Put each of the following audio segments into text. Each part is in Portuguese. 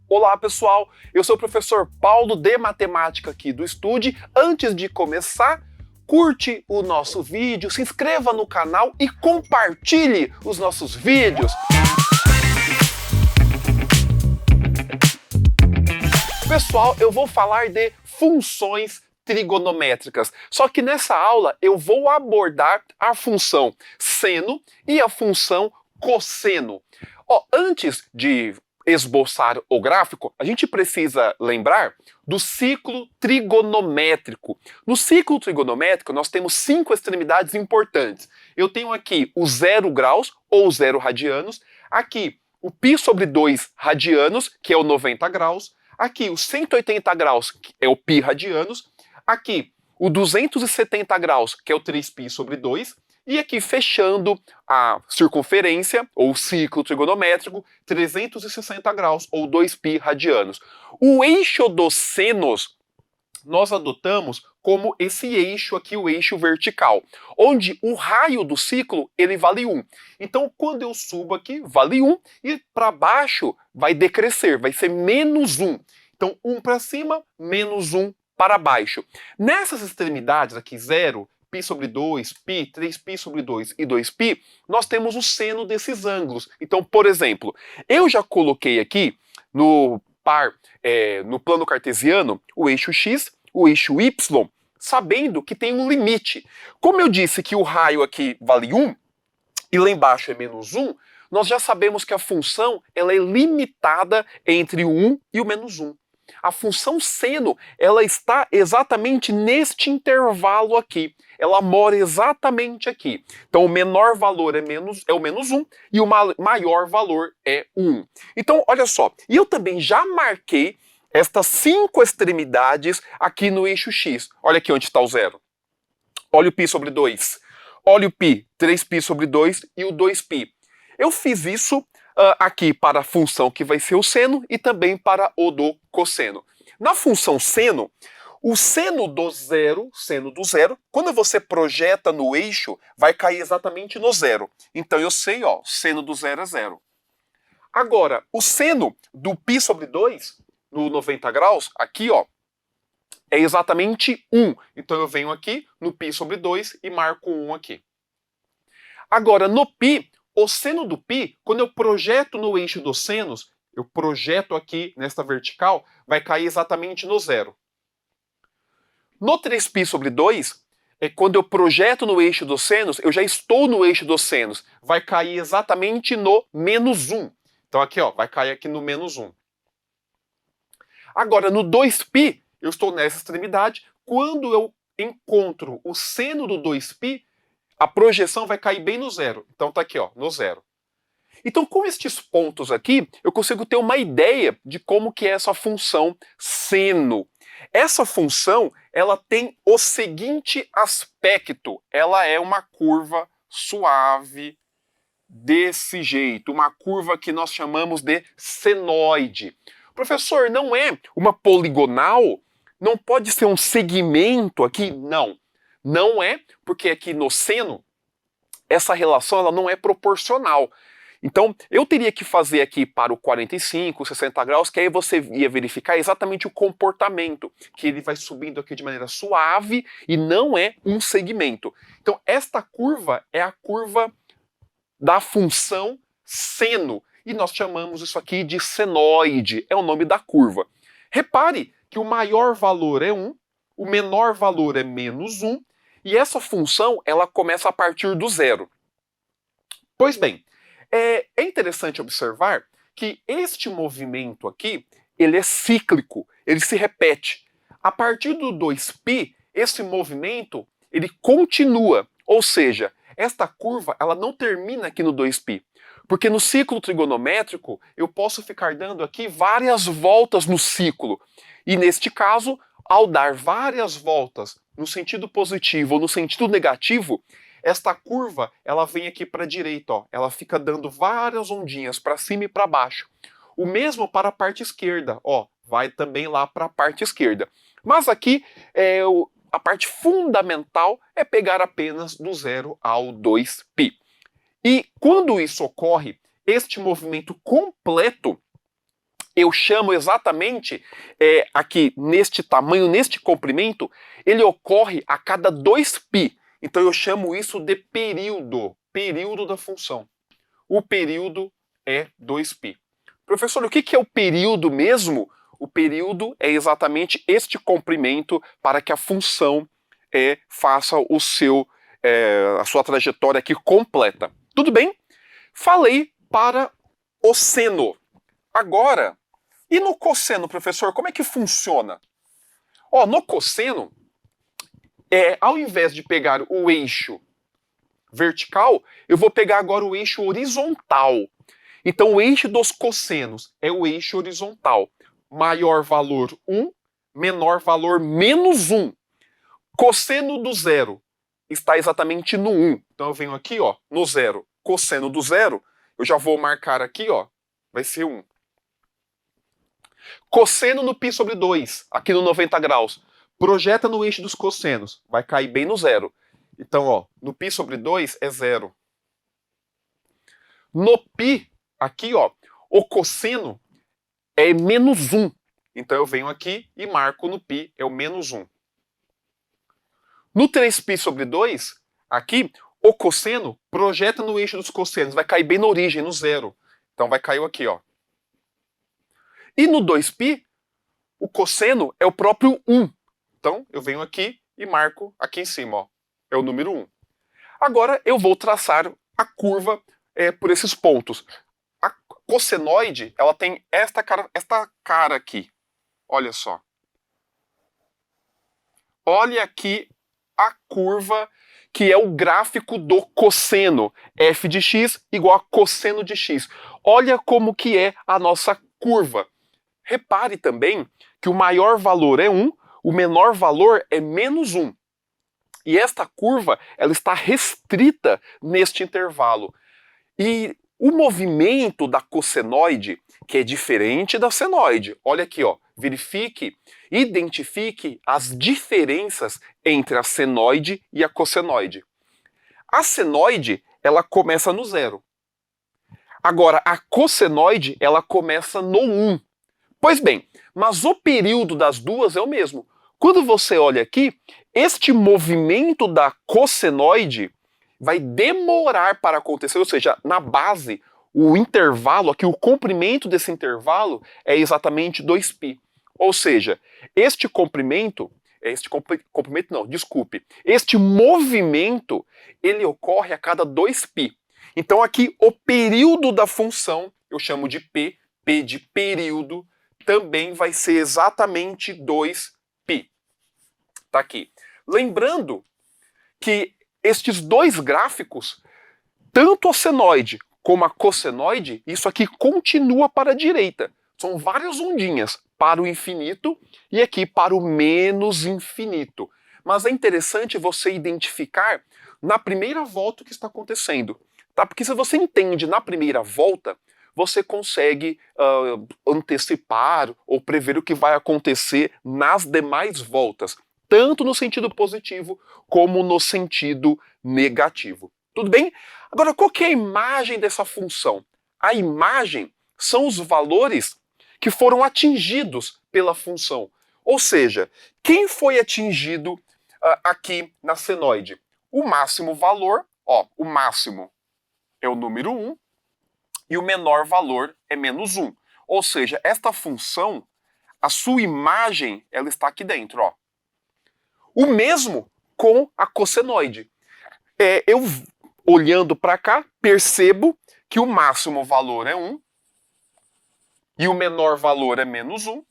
Olá pessoal, eu sou o professor Paulo de Matemática aqui do Estude. Antes de começar, curte o nosso vídeo, se inscreva no canal e compartilhe os nossos vídeos. Pessoal, eu vou falar de funções trigonométricas. Só que nessa aula eu vou abordar a função seno e a função cosseno. Antes de esboçar o gráfico, a gente precisa lembrar do ciclo trigonométrico. No ciclo trigonométrico, nós temos 5 extremidades importantes. Eu tenho aqui o 0 graus, ou 0 radianos, aqui o π sobre 2 radianos, que é o 90 graus, aqui o 180 graus, que é o π radianos, aqui o 270 graus, que é o 3π sobre 2, e aqui, fechando a circunferência, ou ciclo trigonométrico, 360 graus, ou 2π radianos. O eixo dos senos, nós adotamos como esse eixo aqui, o eixo vertical, onde o raio do ciclo, ele vale 1. Então, quando eu subo aqui, vale 1, e para baixo vai decrescer, vai ser menos 1. Então, 1 para cima, menos 1 para baixo. Nessas extremidades aqui, 0, π sobre 2, π, 3π sobre 2 e 2π, nós temos o seno desses ângulos. Então, por exemplo, eu já coloquei aqui no plano cartesiano o eixo x, o eixo y, sabendo que tem um limite. Como eu disse que o raio aqui vale 1 e lá embaixo é menos 1, nós já sabemos que a função ela é limitada entre o 1 e o menos 1. A função seno, ela está exatamente neste intervalo aqui. Ela mora exatamente aqui. Então, o menor valor é o menos 1 e o maior valor é 1. Então, olha só. E eu também já marquei estas 5 extremidades aqui no eixo x. Olha aqui onde está o 0. Olha o π sobre 2. Olha o π, 3π sobre 2 e o 2π. Eu fiz isso aqui para a função que vai ser o seno e também para o do cosseno. Na função seno, o seno do zero, quando você projeta no eixo, vai cair exatamente no zero. Então eu sei, seno do zero é 0. Agora, o seno do π sobre 2, no 90 graus, aqui, é exatamente 1. Então eu venho aqui no π sobre 2 e marco 1 aqui. Agora, no π, o seno do π, quando eu projeto no eixo dos senos, eu projeto aqui nesta vertical, vai cair exatamente no 0. No 3π sobre 2, quando eu projeto no eixo dos senos, eu já estou no eixo dos senos, vai cair exatamente no menos 1. Então aqui, vai cair aqui no menos 1. Agora, no 2π, eu estou nessa extremidade, quando eu encontro o seno do 2π, a projeção vai cair bem no 0. Então tá aqui, no 0. Então, com estes pontos aqui, eu consigo ter uma ideia de como que é essa função seno. Essa função, ela tem o seguinte aspecto. Ela é uma curva suave, desse jeito. Uma curva que nós chamamos de senoide. Professor, não é uma poligonal? Não pode ser um segmento aqui? Não. Não é, porque aqui no seno, essa relação ela não é proporcional. Então, eu teria que fazer aqui para o 45, 60 graus, que aí você ia verificar exatamente o comportamento, que ele vai subindo aqui de maneira suave e não é um segmento. Então, esta curva é a curva da função seno, e nós chamamos isso aqui de senoide, é o nome da curva. Repare que o maior valor é 1, o menor valor é menos 1, e essa função, ela começa a partir do 0. Pois bem, é interessante observar que este movimento aqui, ele é cíclico, ele se repete. A partir do 2π, esse movimento, ele continua, ou seja, esta curva, ela não termina aqui no 2π. Porque no ciclo trigonométrico, eu posso ficar dando aqui várias voltas no ciclo. E neste caso, ao dar várias voltas no sentido positivo ou no sentido negativo, esta curva ela vem aqui para a direita, ela fica dando várias ondinhas para cima e para baixo. O mesmo para a parte esquerda, vai também lá para a parte esquerda. Mas aqui a parte fundamental é pegar apenas do 0 ao 2π. E quando isso ocorre, este movimento completo eu chamo exatamente, aqui neste tamanho, neste comprimento, ele ocorre a cada 2π. Então eu chamo isso de período da função. O período é 2π. Professor, o que é o período mesmo? O período é exatamente este comprimento para que a função faça a sua trajetória aqui completa. Tudo bem? Falei para o seno. Agora, e no cosseno, professor, como é que funciona? No cosseno, ao invés de pegar o eixo vertical, eu vou pegar agora o eixo horizontal. Então, o eixo dos cossenos é o eixo horizontal. Maior valor 1, menor valor menos 1. Cosseno do zero está exatamente no 1. Então, eu venho aqui, no zero. Cosseno do zero, eu já vou marcar aqui, vai ser 1. Cosseno no π sobre 2, aqui no 90 graus. Projeta no eixo dos cossenos, vai cair bem no zero. Então, no π sobre 2 é 0. No π, aqui, o cosseno é menos 1. Então eu venho aqui e marco no π, é o menos 1. No 3π sobre 2, aqui, o cosseno projeta no eixo dos cossenos, vai cair bem na origem, no zero. Então vai cair aqui, E no 2π, o cosseno é o próprio 1. Então eu venho aqui e marco aqui em cima, é o número 1. Agora eu vou traçar a curva por esses pontos. A cossenoide, ela tem esta cara aqui. Olha só. Olha aqui a curva que é o gráfico do cosseno. F de x igual a cosseno de x. Olha como que é a nossa curva. Repare também que o maior valor é 1, o menor valor é menos 1. E esta curva, ela está restrita neste intervalo. E o movimento da cossenoide, que é diferente da senoide, olha aqui, verifique, identifique as diferenças entre a senoide e a cossenoide. A senoide, ela começa no 0. Agora, a cossenoide, ela começa no 1. Pois bem, mas o período das duas é o mesmo. Quando você olha aqui, este movimento da cossenoide vai demorar para acontecer, ou seja, na base, o intervalo aqui, o comprimento desse intervalo é exatamente 2π. Ou seja, este movimento, ele ocorre a cada 2π. Então aqui, o período da função, eu chamo de P de período, também vai ser exatamente 2π. Tá aqui. Lembrando que estes dois gráficos, tanto a senoide como a cossenoide, isso aqui continua para a direita. São várias ondinhas para o infinito e aqui para o menos infinito. Mas é interessante você identificar na primeira volta o que está acontecendo. Tá? Porque se você entende na primeira volta, você consegue antecipar ou prever o que vai acontecer nas demais voltas, tanto no sentido positivo como no sentido negativo. Tudo bem? Agora, qual que é a imagem dessa função? A imagem são os valores que foram atingidos pela função. Ou seja, quem foi atingido aqui na senoide? O máximo valor, o máximo é o número 1, e o menor valor é menos 1. Ou seja, esta função, a sua imagem, ela está aqui dentro. O mesmo com a cossenoide. Eu, olhando para cá, percebo que o máximo valor é 1 e o menor valor é menos 1.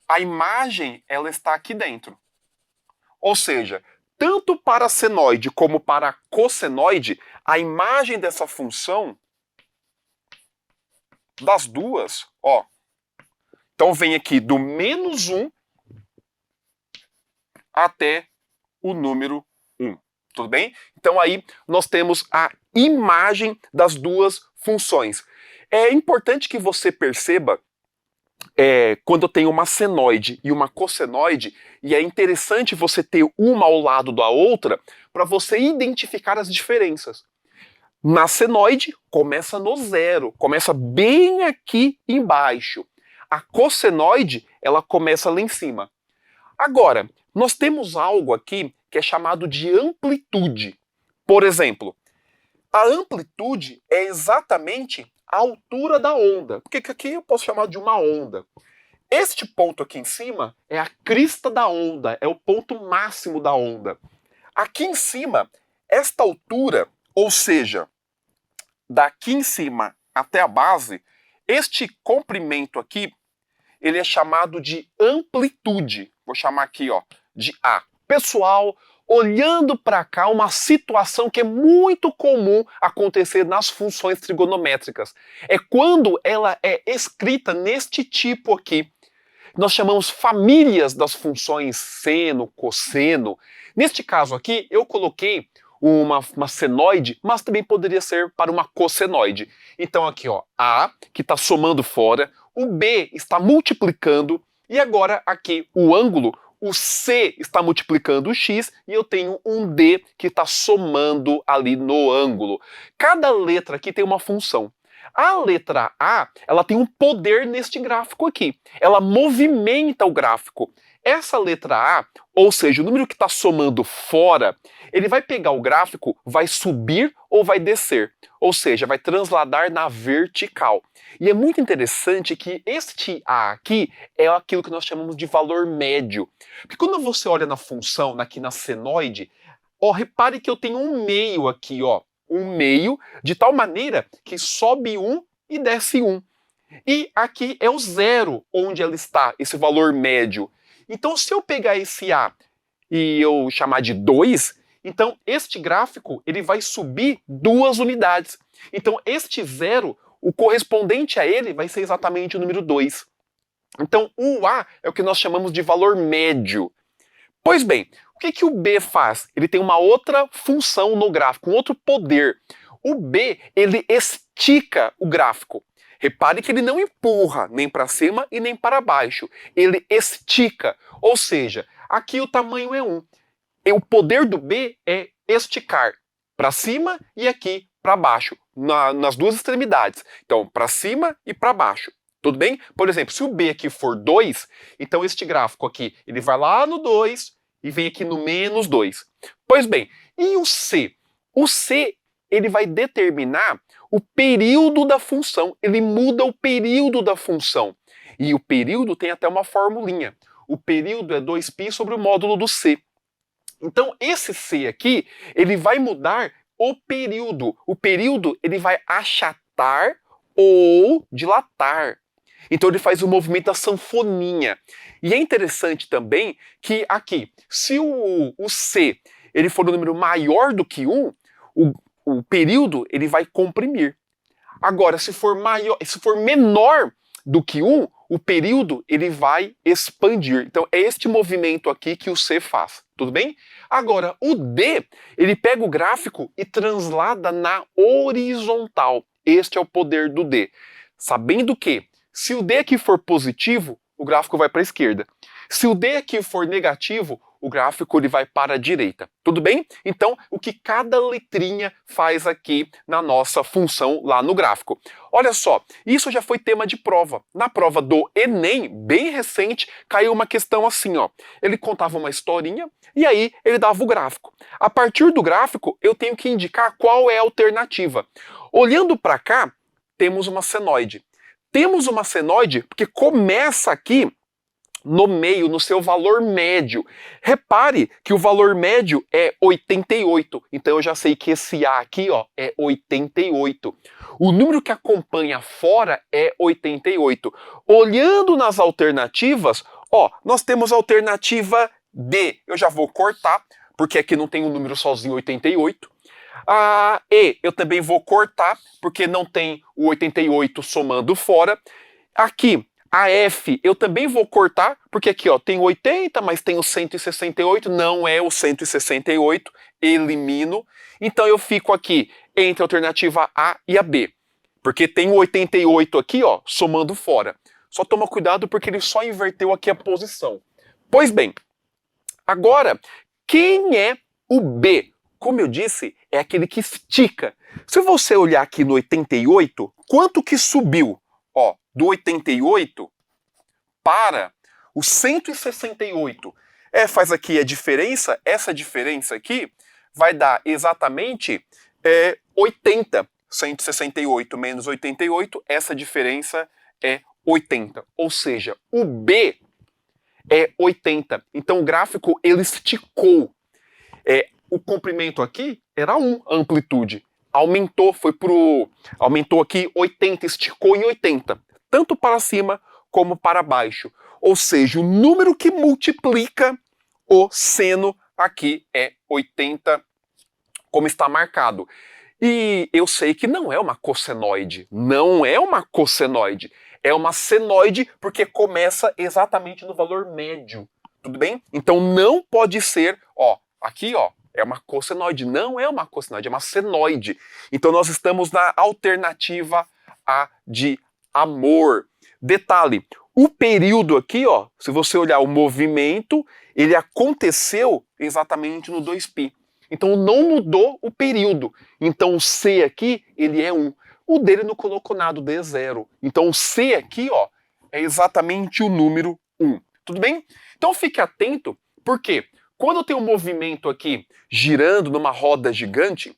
A imagem, ela está aqui dentro. Ou seja, tanto para a senoide como para a cossenoide, a imagem dessa função, das duas, então vem aqui do menos 1 até o número 1. Tudo bem? Então aí nós temos a imagem das duas funções. É importante que você perceba quando eu tenho uma senoide e uma cossenoide, e é interessante você ter uma ao lado da outra para você identificar as diferenças. Na senoide, começa no zero, começa bem aqui embaixo. A cossenoide, ela começa lá em cima. Agora, nós temos algo aqui que é chamado de amplitude. Por exemplo, a amplitude é exatamente a altura da onda. Porque aqui eu posso chamar de uma onda. Este ponto aqui em cima é a crista da onda, é o ponto máximo da onda. Aqui em cima, esta altura, ou seja, daqui em cima até a base, este comprimento aqui, ele é chamado de amplitude. Vou chamar aqui, ó, de A. Pessoal, olhando para cá, uma situação que é muito comum acontecer nas funções trigonométricas é quando ela é escrita neste tipo aqui. Nós chamamos famílias das funções seno, cosseno. Neste caso aqui, eu coloquei uma senoide, mas também poderia ser para uma cossenoide. Então aqui, ó, A, que está somando fora, o B está multiplicando, e agora aqui o ângulo, o C está multiplicando o X, e eu tenho um D que está somando ali no ângulo. Cada letra aqui tem uma função. A letra A, ela tem um poder neste gráfico aqui. Ela movimenta o gráfico. Essa letra A, ou seja, o número que está somando fora, ele vai pegar o gráfico, vai subir ou vai descer. Ou seja, vai transladar na vertical. E é muito interessante que este A aqui é aquilo que nós chamamos de valor médio. Porque quando você olha na função, aqui na senoide, ó, repare que eu tenho um meio aqui, ó. Um meio, de tal maneira que sobe 1 e desce 1. E aqui é o zero onde ela está, esse valor médio. Então, se eu pegar esse A e eu chamar de 2, então este gráfico ele vai subir 2 unidades. Então, este zero, o correspondente a ele vai ser exatamente o número 2. Então, o A é o que nós chamamos de valor médio. Pois bem, o que o B faz? Ele tem uma outra função no gráfico, um outro poder. O B, ele estica o gráfico. Repare que ele não empurra nem para cima e nem para baixo. Ele estica, ou seja, aqui o tamanho é 1. E o poder do B é esticar para cima e aqui para baixo, nas duas extremidades. Então, para cima e para baixo. Tudo bem? Por exemplo, se o B aqui for 2, então este gráfico aqui, ele vai lá no 2 e vem aqui no menos 2. Pois bem, e o C? O C, ele vai determinar o período da função. Ele muda o período da função. E o período tem até uma formulinha. O período é 2π sobre o módulo do C. Então, esse C aqui, ele vai mudar o período. O período, ele vai achatar ou dilatar. Então ele faz o movimento da sanfoninha. E é interessante também que aqui, se o C ele for um número maior do que 1, o período ele vai comprimir. Agora, se for menor do que 1, o período ele vai expandir. Então é este movimento aqui que o C faz. Tudo bem? Agora, o D, ele pega o gráfico e translada na horizontal. Este é o poder do D. Sabendo que se o D aqui for positivo, o gráfico vai para a esquerda. Se o D aqui for negativo, o gráfico ele vai para a direita. Tudo bem? Então, o que cada letrinha faz aqui na nossa função lá no gráfico. Olha só, isso já foi tema de prova. Na prova do Enem, bem recente, caiu uma questão assim, ó. Ele contava uma historinha e aí ele dava o gráfico. A partir do gráfico, eu tenho que indicar qual é a alternativa. Olhando para cá, temos uma senoide. Temos uma senoide porque começa aqui no meio, no seu valor médio. Repare que o valor médio é 88. Então eu já sei que esse A aqui, ó, é 88. O número que acompanha fora é 88. Olhando nas alternativas, ó, nós temos a alternativa D. Eu já vou cortar, porque aqui não tem um número sozinho 88. A E eu também vou cortar, porque não tem o 88 somando fora. Aqui, a F eu também vou cortar, porque aqui ó, tem o 80, mas tem o 168, não é o 168, elimino. Então eu fico aqui entre a alternativa A e a B, porque tem o 88 aqui, ó, somando fora. Só toma cuidado porque ele só inverteu aqui a posição. Pois bem, agora, quem é o B? como eu disse, é aquele que estica. Se você olhar aqui no 88, quanto que subiu? Ó, do 88 para o 168. Faz aqui a diferença, essa diferença aqui vai dar exatamente 80. 168 menos 88, essa diferença é 80. Ou seja, o B é 80. Então o gráfico ele esticou. O comprimento aqui era 1, a amplitude. Aumentou aqui 80, esticou em 80. Tanto para cima como para baixo. Ou seja, o número que multiplica o seno aqui é 80, como está marcado. E eu sei que não é uma cossenoide. Não é uma cossenoide. É uma senoide porque começa exatamente no valor médio. Tudo bem? Então não pode ser, aqui, é uma cossenoide. Não é uma cossenoide, é uma senoide. Então nós estamos na alternativa A de amor. Detalhe, o período aqui, se você olhar o movimento, ele aconteceu exatamente no 2π. Então não mudou o período. Então o C aqui, ele é 1. O dele não colocou nada, o D é 0. Então o C aqui, é exatamente o número 1. Tudo bem? Então fique atento, porque quando eu tenho um movimento aqui girando numa roda gigante,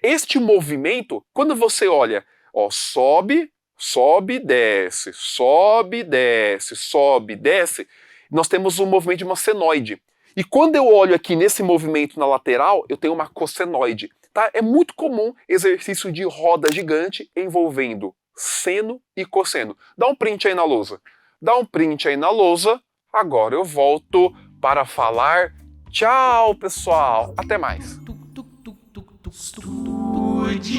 este movimento, quando você olha, sobe, sobe, desce, sobe, desce, sobe, desce, nós temos um movimento de uma senoide. E quando eu olho aqui nesse movimento na lateral, eu tenho uma cossenoide. Tá? É muito comum exercício de roda gigante envolvendo seno e cosseno. Dá um print aí na lousa. Dá um print aí na lousa. Agora eu volto para falar tchau, pessoal. Até mais. Estude.